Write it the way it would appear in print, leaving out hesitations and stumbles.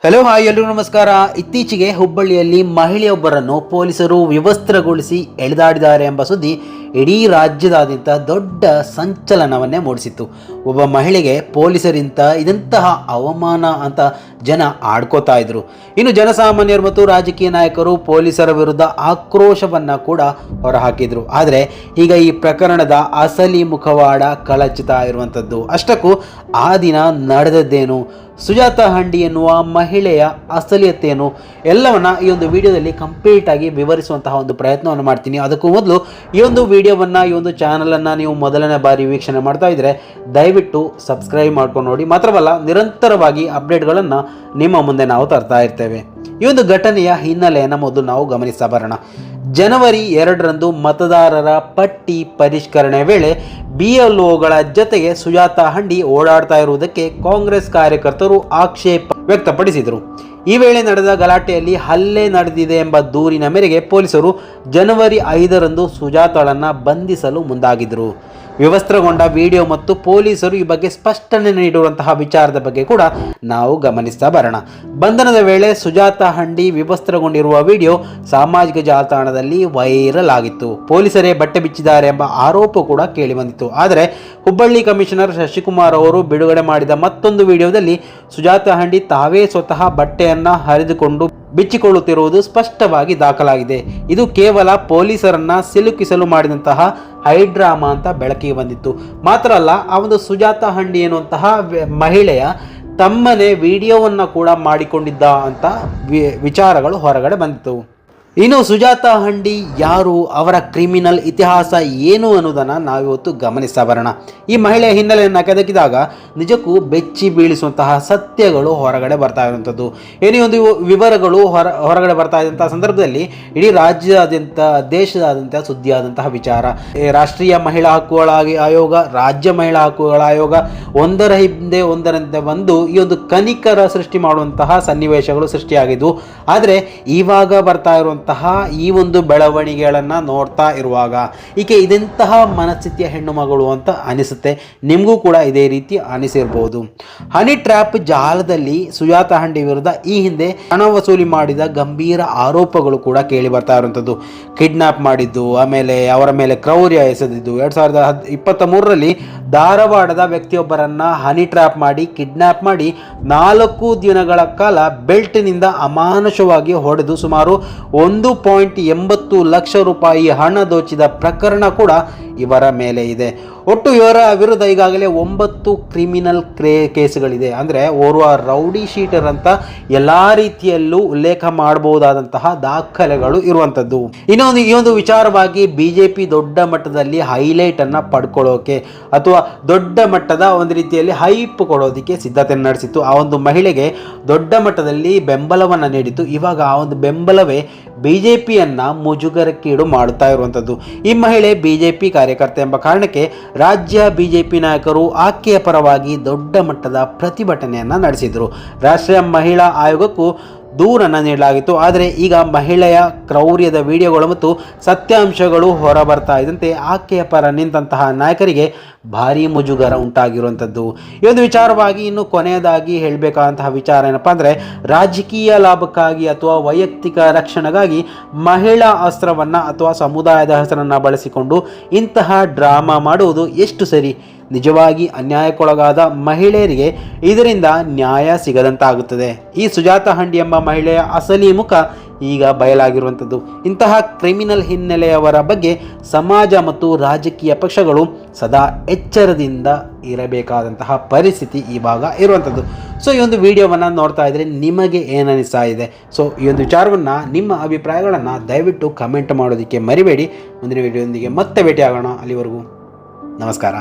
Hello hi ಎಲ್ರಿಗೂ ನಮಸ್ಕಾರ. ಇತ್ತೀಚೆಗೆ ಹುಬ್ಬಳ್ಳಿಯಲ್ಲಿ ಮಹಿಳೆಯೊಬ್ಬರನ್ನು ಪೊಲೀಸರು ವಿವಸ್ತ್ರಗೊಳಿಸಿ ಎಳೆದಾಡಿದ್ದಾರೆ ಎಂಬ ಸುದ್ದಿ ಇಡೀ ರಾಜ್ಯದಾದ್ಯಂತ ದೊಡ್ಡ ಸಂಚಲನವನ್ನೇ ಮೂಡಿಸಿತ್ತು. ಒಬ್ಬ ಮಹಿಳೆಗೆ ಪೊಲೀಸರಿಂದ ಇದಂತಹ ಅವಮಾನ ಅಂತ ಜನ ಆಡ್ಕೋತಾ ಇದ್ರು. ಇನ್ನು ಜನಸಾಮಾನ್ಯರು ಮತ್ತು ರಾಜಕೀಯ ನಾಯಕರು ಪೊಲೀಸರ ವಿರುದ್ಧ ಆಕ್ರೋಶವನ್ನು ಕೂಡ ಹೊರಹಾಕಿದ್ರು. ಆದರೆ ಈಗ ಈ ಪ್ರಕರಣದ ಅಸಲಿ ಮುಖವಾಡ ಕಳಚುತ್ತಾ ಇರುವಂಥದ್ದು. ಅಷ್ಟಕ್ಕೂ ಆ ದಿನ ನಡೆದದ್ದೇನು, ಸುಜಾತ ಹಂಡಿ ಎನ್ನುವ ಮಹಿಳೆಯ ಅಸಲಿಯತ್ತೇನು, ಎಲ್ಲವನ್ನ ಈ ಒಂದು ವಿಡಿಯೋದಲ್ಲಿ ಕಂಪ್ಲೀಟ್ ಆಗಿ ವಿವರಿಸುವಂತಹ ಒಂದು ಪ್ರಯತ್ನವನ್ನು ಮಾಡ್ತೀನಿ. ಅದಕ್ಕೂ ಮೊದಲು ಈ ಒಂದು ವಿಡಿಯೋವನ್ನು, ಈ ಒಂದು ಚಾನಲನ್ನು ನೀವು ಮೊದಲನೇ ಬಾರಿ ವೀಕ್ಷಣೆ ಮಾಡ್ತಾ ಇದ್ದರೆ ದಯವಿಟ್ಟು ಸಬ್ಸ್ಕ್ರೈಬ್ ಮಾಡ್ಕೊಂಡು ನೋಡಿ. ಮಾತ್ರವಲ್ಲ, ನಿರಂತರವಾಗಿ ಅಪ್ಡೇಟ್ಗಳನ್ನು ನಿಮ್ಮ ಮುಂದೆ ನಾವು ತರ್ತಾ ಇರ್ತೇವೆ. ಈ ಒಂದು ಘಟನೆಯ ಹಿನ್ನೆಲೆಯನ್ನು ಮೊದಲು ನಾವು ಗಮನಿಸ್ತಾ ಬರೋಣ. ಜನವರಿ 2ರಂದು ಮತದಾರರ ಪಟ್ಟಿ ಪರಿಷ್ಕರಣೆ ವೇಳೆ BLOಗಳ ಜೊತೆಗೆ ಸುಜಾತ ಹಂಡಿ ಓಡಾಡ್ತಾ ಇರುವುದಕ್ಕೆ ಕಾಂಗ್ರೆಸ್ ಕಾರ್ಯಕರ್ತರು ಆಕ್ಷೇಪ ವ್ಯಕ್ತಪಡಿಸಿದರು. ಈ ವೇಳೆ ನಡೆದ ಗಲಾಟೆಯಲ್ಲಿ ಹಲ್ಲೆ ನಡೆದಿದೆ ಎಂಬ ದೂರಿನ ಮೇರೆಗೆ ಪೊಲೀಸರು ಜನವರಿ 5ರಂದು ಸುಜಾತಳನ್ನು ಬಂಧಿಸಲು ಮುಂದಾಗಿದ್ದರು. ವಿವಸ್ತ್ರಗೊಂಡ ವಿಡಿಯೋ ಮತ್ತು ಪೊಲೀಸರು ಈ ಬಗ್ಗೆ ಸ್ಪಷ್ಟನೆ ನೀಡಿರುವಂತಹ ವಿಚಾರದ ಬಗ್ಗೆ ಕೂಡ ನಾವು ಗಮನಿಸ್ತಾ ಬರೋಣ. ಬಂಧನದ ವೇಳೆ ಸುಜಾತ ಹಂಡಿ ವಿವಸ್ತ್ರಗೊಂಡಿರುವ ವಿಡಿಯೋ ಸಾಮಾಜಿಕ ಜಾಲತಾಣದಲ್ಲಿ ವೈರಲ್ ಆಗಿತ್ತು. ಪೊಲೀಸರೇ ಬಟ್ಟೆ ಬಿಚ್ಚಿದ್ದಾರೆ ಎಂಬ ಆರೋಪ ಕೂಡ ಕೇಳಿಬಂದಿತ್ತು. ಆದರೆ ಹುಬ್ಬಳ್ಳಿ ಕಮಿಷನರ್ ಶಶಿಕುಮಾರ್ ಅವರು ಬಿಡುಗಡೆ ಮಾಡಿದ ಮತ್ತೊಂದು ವಿಡಿಯೋದಲ್ಲಿ ಸುಜಾತ ಹಂಡಿ ತಾವೇ ಸ್ವತಃ ಬಟ್ಟೆಯನ್ನು ಹರಿದುಕೊಂಡು ಬಿಚ್ಚಿಕೊಳ್ಳುತ್ತಿರುವುದು ಸ್ಪಷ್ಟವಾಗಿ ದಾಖಲಾಗಿದೆ. ಇದು ಕೇವಲ ಪೊಲೀಸರನ್ನ ಸಿಲುಕಿಸಲು ಮಾಡಿದಂತಹ ಹೈಡ್ರಾಮಾ ಅಂತ ಬೆಳಕಿಗೆ ಬಂದಿತ್ತು. ಮಾತ್ರ ಅಲ್ಲ, ಆ ಒಂದು ಸುಜಾತ ಹಂಡಿ ಎನ್ನುವಂತಹ ಮಹಿಳೆಯ ತಮ್ಮನೇ ವಿಡಿಯೋವನ್ನು ಕೂಡ ಮಾಡಿಕೊಂಡಿದ್ದ ಅಂತ ವಿಚಾರಗಳು ಹೊರಗಡೆ ಬಂದಿತ್ತು. ಇನ್ನು ಸುಜಾತ ಹಂಡಿ ಯಾರು, ಅವರ ಕ್ರಿಮಿನಲ್ ಇತಿಹಾಸ ಏನು ಅನ್ನೋದನ್ನು ನಾವಿವತ್ತು ಗಮನಿಸ್ತಾ ಬರೋಣ. ಈ ಮಹಿಳೆಯ ಹಿನ್ನೆಲೆಯನ್ನು ಕೆದಕಿದಾಗ ನಿಜಕ್ಕೂ ಬೆಚ್ಚಿ ಬೀಳಿಸುವಂತಹ ಸತ್ಯಗಳು ಹೊರಗಡೆ ಬರ್ತಾ ಇರುವಂಥದ್ದು. ಏನೇ ಒಂದು ವಿವರಗಳು ಹೊರಗಡೆ ಬರ್ತಾ ಇದ್ದಂತಹ ಸಂದರ್ಭದಲ್ಲಿ ಇಡೀ ರಾಜ್ಯಾದ್ಯಂತ, ದೇಶದಾದ್ಯಂತ ಸುದ್ದಿಯಾದಂತಹ ವಿಚಾರ. ರಾಷ್ಟ್ರೀಯ ಮಹಿಳಾ ಹಕ್ಕುಗಳ ಆಯೋಗ, ರಾಜ್ಯ ಮಹಿಳಾ ಹಕ್ಕುಗಳ ಆಯೋಗ ಒಂದರ ಹಿಂದೆ ಒಂದರಂತೆ ಬಂದು ಈ ಒಂದು ಕನಿಕರ ಸೃಷ್ಟಿ ಮಾಡುವಂತಹ ಸನ್ನಿವೇಶಗಳು ಸೃಷ್ಟಿಯಾಗಿದ್ವು. ಆದರೆ ಇವಾಗ ಬರ್ತಾ ಇರುವಂತಹ ಈ ಒಂದು ಬೆಳವಣಿಗೆಗಳನ್ನು ನೋಡ್ತಾ ಇರುವಾಗ ಈಕೆ ಇದೆಂತಹ ಮನಸ್ಥಿತಿಯ ಹೆಣ್ಣು ಮಗಳು ಅಂತ ಅನಿಸುತ್ತೆ. ನಿಮಗೂ ಕೂಡ ಇದೇ ರೀತಿ ಅನಿಸಿರ್ಬೋದು. ಹನಿ ಟ್ರ್ಯಾಪ್ ಜಾಲದಲ್ಲಿ ಸುಜಾತ ಹಂಡಿ ವಿರುದ್ಧ ಈ ಹಿಂದೆ ಹಣ ವಸೂಲಿ ಮಾಡಿದ ಗಂಭೀರ ಆರೋಪಗಳು ಕೂಡ ಕೇಳಿ ಬರ್ತಾ ಇರುವಂಥದ್ದು. ಕಿಡ್ನಾಪ್ ಮಾಡಿದ್ದು, ಆಮೇಲೆ ಅವರ ಮೇಲೆ ಕ್ರೌರ್ಯ ಎಸೆದಿದ್ದು. 2023ರಲ್ಲಿ ಧಾರವಾಡದ ವ್ಯಕ್ತಿಯೊಬ್ಬರನ್ನ ಹನಿ ಟ್ರ್ಯಾಪ್ ಮಾಡಿ ಕಿಡ್ನಾಪ್ ಮಾಡಿ 4 ದಿನಗಳ ಕಾಲ ಬೆಲ್ಟ್ನಿಂದ ಅಮಾನುಷವಾಗಿ ಹೊಡೆದು ಸುಮಾರು 1.80 ಲಕ್ಷ ರೂಪಾಯಿ ಹಣ ದೋಚಿದ ಪ್ರಕರಣ ಕೂಡ ಇವರ ಮೇಲೆ ಇದೆ. ಒಟ್ಟು ಇವರ ವಿರುದ್ಧ ಈಗಾಗಲೇ 9 ಕ್ರಿಮಿನಲ್ ಕೇಸುಗಳಿದೆ. ಅಂದರೆ ಓರ್ವ ರೌಡಿ ಶೀಟರ್ ಅಂತ ಎಲ್ಲ ರೀತಿಯಲ್ಲೂ ಉಲ್ಲೇಖ ಮಾಡಬಹುದಾದಂತಹ ದಾಖಲೆಗಳು ಇರುವಂಥದ್ದು. ಈ ಒಂದು ವಿಚಾರವಾಗಿ BJP ದೊಡ್ಡ ಮಟ್ಟದಲ್ಲಿ ಹೈಲೈಟ್ ಅನ್ನು ಪಡ್ಕೊಳ್ಳೋಕೆ ಅಥವಾ ದೊಡ್ಡ ಮಟ್ಟದ ಒಂದು ರೀತಿಯಲ್ಲಿ ಹೈಪ್ ಕೊಡೋದಕ್ಕೆ ಸಿದ್ಧತೆ ನಡೆಸಿತ್ತು. ಆ ಒಂದು ಮಹಿಳೆಗೆ ದೊಡ್ಡ ಮಟ್ಟದಲ್ಲಿ ಬೆಂಬಲವನ್ನು ನೀಡಿತ್ತು. ಇವಾಗ ಆ ಒಂದು ಬೆಂಬಲವೇ BJPಯನ್ನು ಮುಜುಗರಕ್ಕೀಡು ಮಾಡುತ್ತಾ ಇರುವಂಥದ್ದು. ಈ ಮಹಿಳೆ BJP ಕಾರ್ಯಕರ್ತೆ ಎಂಬ ಕಾರಣಕ್ಕೆ ರಾಜ್ಯ BJP ನಾಯಕರು ಆಕೆಯ ಪರವಾಗಿ ದೊಡ್ಡ ಮಟ್ಟದ ಪ್ರತಿಭಟನೆಯನ್ನು ನಡೆಸಿದರು. ರಾಷ್ಟ್ರೀಯ ಮಹಿಳಾ ಆಯೋಗಕ್ಕೂ ದೂರನ್ನು ನೀಡಲಾಗಿತ್ತು. ಆದರೆ ಈಗ ಮಹಿಳೆಯ ಕ್ರೌರ್ಯದ ವಿಡಿಯೋಗಳು ಮತ್ತು ಸತ್ಯಾಂಶಗಳು ಹೊರಬರ್ತಾ ಇದ್ದಂತೆ ಆಕೆಯ ಪರ ನಿಂತಹ ನಾಯಕರಿಗೆ ಭಾರಿ ಮುಜುಗರ ಉಂಟಾಗಿರುವಂಥದ್ದು. ಈ ಒಂದು ವಿಚಾರವಾಗಿ ಇನ್ನು ಕೊನೆಯದಾಗಿ ಹೇಳಬೇಕಾದಂತಹ ವಿಚಾರ ಏನಪ್ಪ ಅಂದರೆ, ರಾಜಕೀಯ ಲಾಭಕ್ಕಾಗಿ ಅಥವಾ ವೈಯಕ್ತಿಕ ರಕ್ಷಣೆಗಾಗಿ ಮಹಿಳಾ ಅಸ್ತ್ರವನ್ನು ಅಥವಾ ಸಮುದಾಯದ ಹೆಸರನ್ನು ಬಳಸಿಕೊಂಡು ಇಂತಹ ಡ್ರಾಮಾ ಮಾಡುವುದು ಎಷ್ಟು ಸರಿ? ನಿಜವಾಗಿ ಅನ್ಯಾಯಕ್ಕೊಳಗಾದ ಮಹಿಳೆಯರಿಗೆ ಇದರಿಂದ ನ್ಯಾಯ ಸಿಗದಂತಾಗುತ್ತದೆ. ಈ ಸುಜಾತ ಹಂಡಿ ಎಂಬ ಮಹಿಳೆಯ ಅಸಲಿ ಮುಖ ಈಗ ಬಯಲಾಗಿರುವಂಥದ್ದು. ಇಂತಹ ಕ್ರಿಮಿನಲ್ ಹಿನ್ನೆಲೆಯವರ ಬಗ್ಗೆ ಸಮಾಜ ಮತ್ತು ರಾಜಕೀಯ ಪಕ್ಷಗಳು ಸದಾ ಎಚ್ಚರದಿಂದ ಇರಬೇಕಾದಂತಹ ಪರಿಸ್ಥಿತಿ ಇವಾಗ ಇರುವಂಥದ್ದು. ಸೊ ಈ ಒಂದು ವಿಡಿಯೋವನ್ನು ನೋಡ್ತಾ ಇದ್ದರೆ ನಿಮಗೆ ಏನನಿಸ್ತಾ ಇದೆ? ಸೊ ಈ ಒಂದು ವಿಚಾರವನ್ನು, ನಿಮ್ಮ ಅಭಿಪ್ರಾಯಗಳನ್ನು ದಯವಿಟ್ಟು ಕಮೆಂಟ್ ಮಾಡೋದಕ್ಕೆ ಮರಿಬೇಡಿ. ಮುಂದಿನ ವಿಡಿಯೋದೊಂದಿಗೆ ಮತ್ತೆ ಭೇಟಿಯಾಗೋಣ. ಅಲ್ಲಿವರೆಗೂ ನಮಸ್ಕಾರ.